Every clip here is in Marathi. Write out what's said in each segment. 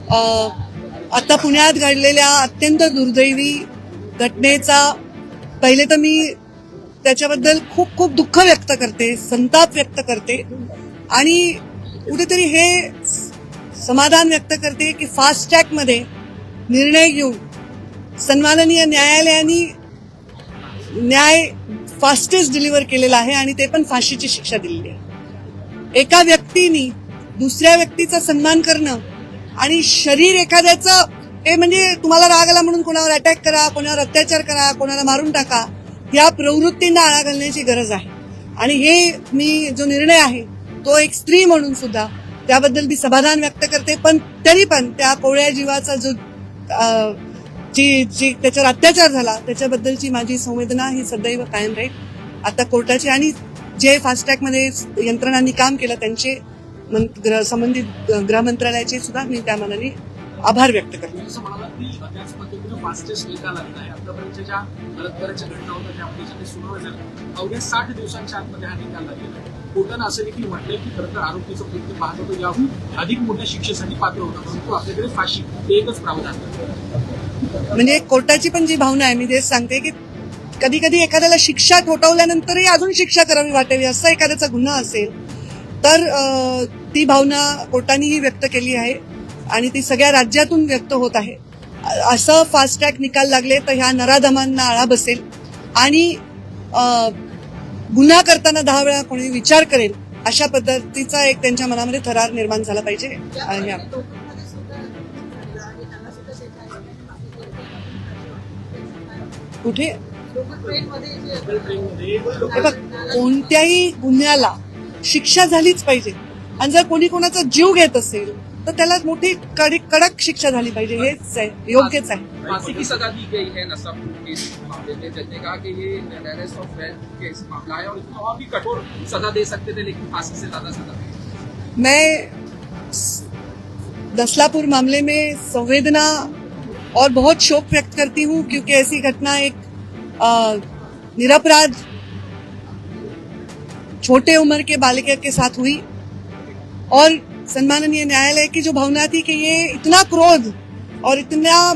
आता पुण्यात घडलेल्या अत्यंत दुर्दैवी घटनेचा पहिले तर मी त्याच्याबद्दल खूप खूप दुःख व्यक्त करते, संताप व्यक्त करते आणि कुठेतरी हे समाधान व्यक्त करते की फास्ट ट्रॅक मध्ये निर्णय घेऊन सन्माननीय न्यायालयाने न्याय फास्टेस्ट डिलिव्हर केलेला आहे आणि ते पण फाशीची शिक्षा दिलेली आहे. एका व्यक्तीने दुसऱ्या व्यक्तीचा सन्मान करणं आणि शरीर एखाद्याचं हे म्हणजे तुम्हाला राग आला म्हणून कोणावर अटॅक करा, कोणावर अत्याचार करा, कोणाला मारून टाका, या प्रवृत्तींना आळा घालण्याची गरज आहे. आणि हे मी जो निर्णय आहे तो एक स्त्री म्हणून सुद्धा त्याबद्दल मी समाधान व्यक्त करते. पण तरी पण त्या कोवळ्या जीवाचा जो जी त्याच्यावर अत्याचार झाला त्याच्याबद्दलची माझी संवेदना ही सदैव कायम राहील. आता कोर्टाचे आणि जे फास्ट ट्रॅक मध्ये यंत्रणांनी काम केलं त्यांचे संबंधित गृह मंत्रालयाचे सुद्धा मी त्या मनाने आभार व्यक्त करते. फास्टेस्ट निकाल आलेला आहे. आतापर्यंत ज्या बलात्काराच्या घटना होत्या त्यामध्ये सुनावणी झाली, अवघ्या 60 दिवसांच्या आतमध्ये हा निकाल लागलेला आहे. कोर्टानं असं देखील म्हटलंय की खरं तर आरोपीचं कृत्य पाहत होतं याहून अधिक मोठ्या शिक्षेसाठी पात्र होता, परंतु आपल्याकडे फाशी एकच प्रावधान. म्हणजे कोर्टाची पण जी भावना आहे मी तेच सांगते की कधी कधी एखाद्याला शिक्षा ठोठावल्यानंतरही अजून शिक्षा करावी वाटावी असा एखाद्याचा गुन्हा असेल तर ती भावना कोर्टानेही व्यक्त केली आहे आणि ती सगळ्या राज्यातून व्यक्त होत आहे. असं फास्ट ट्रॅक निकाल लागले तर ह्या नराधमांना आळा बसेल आणि गुन्हा करताना 10 वेळा कोणी विचार करेल अशा पद्धतीचा एक त्यांच्या मनामध्ये थरार निर्माण झाला पाहिजे. कुठे कोणत्याही गुन्ह्याला शिक्षा झालीच पाहिजे आणि जर कोणी कोणाचा जीव घेत असेल तर त्याला मोठी कडक शिक्षा झाली पाहिजे. हेच आहे, योग्यच आहे. फांसी की सजा दी गई है नशाखोर केस मामले में. जज ने कहा कि ये टेररिस्ट ऑफ वेल्थ केस मामला है और इसमें और भी कठोर सजा दे सकते थे लेकिन फांसी से ज्यादा सजा. मैं दसलापुर मामले में संवेदना और बहुत शोक व्यक्त करती हूँ क्योंकि ऐसी घटना एक निरपराध छोटे उम्र के बालिका के साथ हुई और सम्माननीय न्यायालय की जो भावना थी कि ये इतना क्रोध और इतना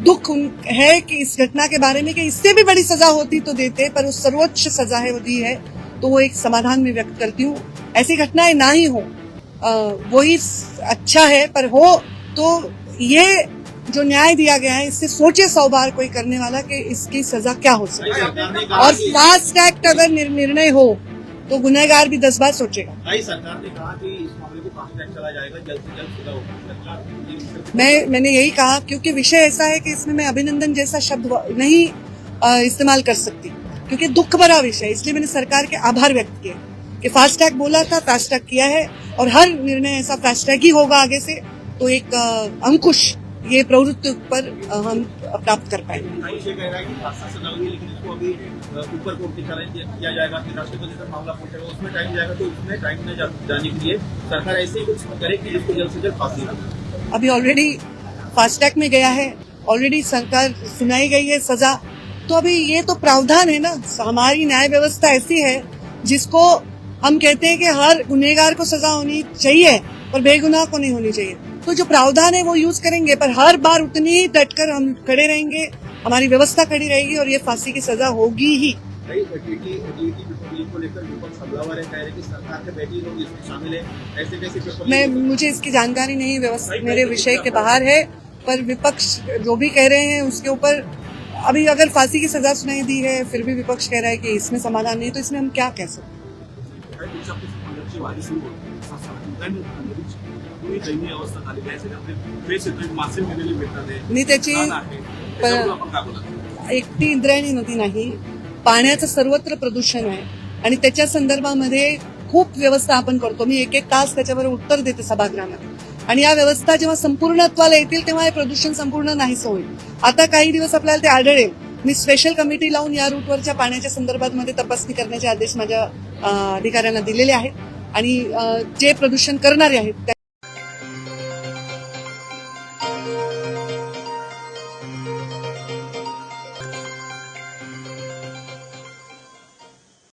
दुख है कि इस घटना के बारे में कि इससे भी बड़ी सजा होती तो देते, पर उस सर्वोच्च सजा है वो दी है तो वो एक समाधान में व्यक्त करती हूँ. ऐसी घटनाएं ना ही हो वही अच्छा है, पर हो तो ये जो न्याय दिया गया है इससे सोचे 100 बार कोई करने वाला कि इसकी सजा क्या हो सकती है. और फास्ट ट्रैक अगर निर्णय हो तो गुनहगार भी 10 बार सोचेगा. सरकार ने कहा कि इस मामले को फास्ट ट्रैक चला जाएगा, जल्द से जल्द सजा होगी. मैंने यही कहा क्योंकि विषय ऐसा है कि इसमें मैं अभिनंदन जैसा शब्द नहीं इस्तेमाल कर सकती क्योंकि दुख भरा विषय, इसलिए मैंने सरकार के आभार व्यक्त किए कि फास्ट ट्रैक बोला था, फास्ट ट्रैक किया है और हर निर्णय ऐसा फास्ट ट्रैक ही होगा आगे से. तो एक अंकुश ये प्रवृत्ति पर हम प्राप्त कर पाएंगे. ऊपर कोर्ट के चैलेंज किया जाएगा कि राष्ट्रपति तक मामला पहुंचेगा, उसमें टाइम जाएगा, तो उसमें टाइम न जाने के लिए सरकार ऐसे ही कुछ करे कि जिसको जल्द से जल्द फांसी हो. अभी ऑलरेडी फास्ट ट्रैक में गया है, ऑलरेडी सरकार सुनाई गई है सजा, तो अभी ये तो प्रावधान है ना. हमारी न्याय व्यवस्था ऐसी है जिसको हम कहते हैं कि हर गुनहगार को सजा होनी चाहिए पर बेगुनाह को नहीं होनी चाहिए. तो जो प्रावधान है वो यूज करेंगे, पर हर बार उतनी ही डटकर हम खड़े रहेंगे, हमारी व्यवस्था खड़ी रहेगी और ये फांसी की सजा होगी ही. मुझे इसकी जानकारी नहीं, व्यवस्था मेरे विषय के बाहर है, पर विपक्ष जो भी कह रहे हैं उसके ऊपर अभी अगर फांसी की सजा सुनाई दी है फिर भी विपक्ष कह रहा है कि इसमें समाधान नहीं, तो इसमें हम क्या कह सकते. मी त्याची एकटी इंद्रायणी नदी नाही, पाण्याचं सर्वत्र प्रदूषण आहे आणि त्याच्या संदर्भामध्ये खूप व्यवस्था आपण करतो. मी 1-1 तास त्याच्यावर उत्तर देते सभागृहामध्ये आणि या व्यवस्था जेव्हा संपूर्णत्वाला येतील तेव्हा हे प्रदूषण संपूर्ण नाहीसं होईल. आता काही दिवस आपल्याला ते आढळेल. मी स्पेशल कमिटी लावून या रूटवरच्या पाण्याच्या संदर्भात तपासणी करण्याचे आदेश माझ्या अधिकाऱ्यांना दिलेले आहेत आणि जे प्रदूषण करणारे आहेत